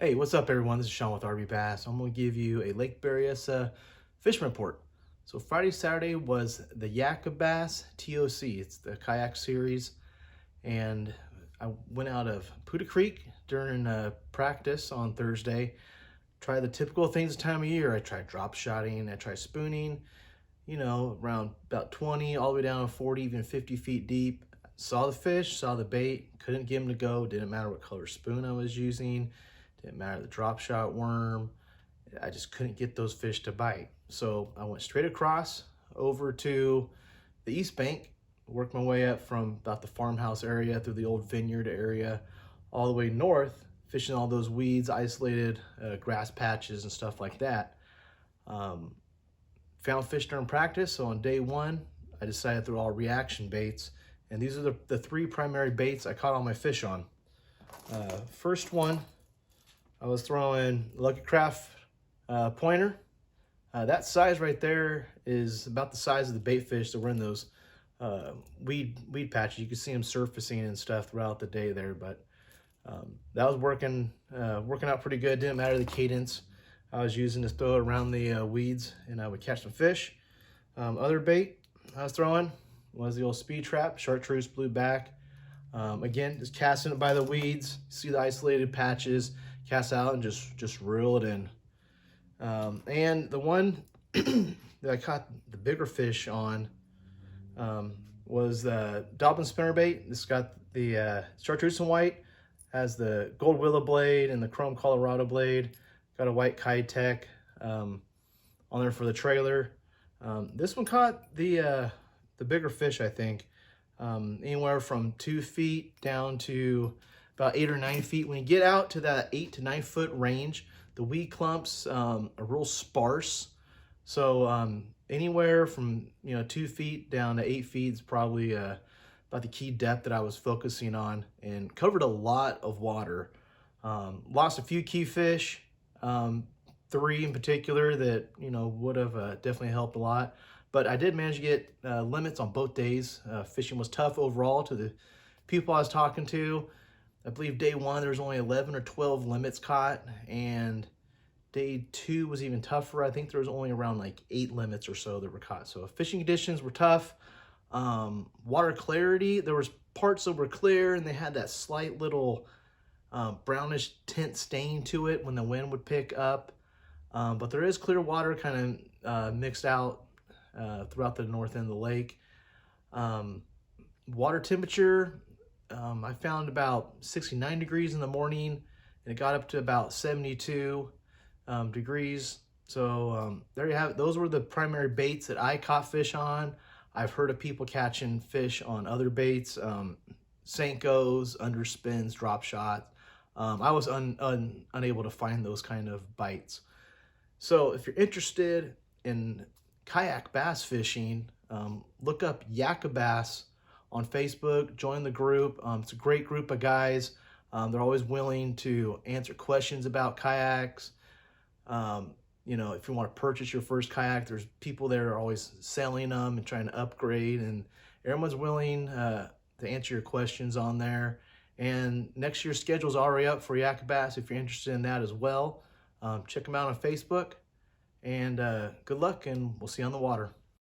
Hey, what's up everyone? This is Sean with RV Bass. I'm going to give you a Lake Berryessa fishing report. So Friday, Saturday was the Yak-a-Bass TOC. It's the kayak series. And I went out of Puda Creek during practice on Thursday. Tried the typical things this time of year. I tried drop shotting, I tried spooning, around about 20 all the way down to 40, even 50 feet deep. Saw the fish, saw the bait, couldn't get them to go. Didn't matter what color spoon I was using. Didn't matter the drop shot worm. I just couldn't get those fish to bite. So I went straight across over to the East Bank, worked my way up from about the farmhouse area through the old vineyard area, all the way north, fishing all those weeds, isolated grass patches and stuff like that. Found fish during practice, so on day one, I decided to throw all reaction baits. And these are the three primary baits I caught all my fish on. First one, I was throwing Lucky Craft pointer. That size right there is about the size of the bait fish that were in those weed patches. You can see them surfacing and stuff throughout the day there, but that was working out pretty good. Didn't matter the cadence I was using to throw it around the weeds, and I would catch some fish. Other bait I was throwing was the old speed trap, chartreuse blue back. Again, just casting it by the weeds, see the isolated patches, cast out and just reel it in. And the one that I caught the bigger fish on was the Dobbin spinnerbait. This got the chartreuse and white, has the gold willow blade and the chrome Colorado blade. Got a white Kitech on there for the trailer. This one caught the bigger fish, I think, anywhere from 2 feet down to about 8 or 9 feet. When you get out to that 8 to 9 foot range, the weed clumps are real sparse. So anywhere from 2 feet down to 8 feet is probably about the key depth that I was focusing on, and covered a lot of water. Lost a few key fish, 3 in particular that would have definitely helped a lot. But I did manage to get limits on both days. Fishing was tough overall to the people I was talking to. I believe day one there was only 11 or 12 limits caught, and day 2 was even tougher. I think there was only around like 8 limits or so that were caught. So fishing conditions were tough. Water clarity, there was parts that were clear and they had that slight little brownish tint stain to it when the wind would pick up. But there is clear water kind of mixed out throughout the north end of the lake. Water temperature, I found about 69 degrees in the morning, and it got up to about 72 degrees. So there you have it. Those were the primary baits that I caught fish on. I've heard of people catching fish on other baits, Senkos, underspins, drop shots. I was unable to find those kind of bites. So if you're interested in kayak bass fishing, look up Yak-a-Bass on Facebook, join the group. It's a great group of guys. They're always willing to answer questions about kayaks. If you want to purchase your first kayak, there's people there are always selling them and trying to upgrade, and everyone's willing to answer your questions on there. And next year's schedule is already up for Yak-a-Bass if you're interested in that as well. Check them out on Facebook, and good luck, and we'll see you on the water.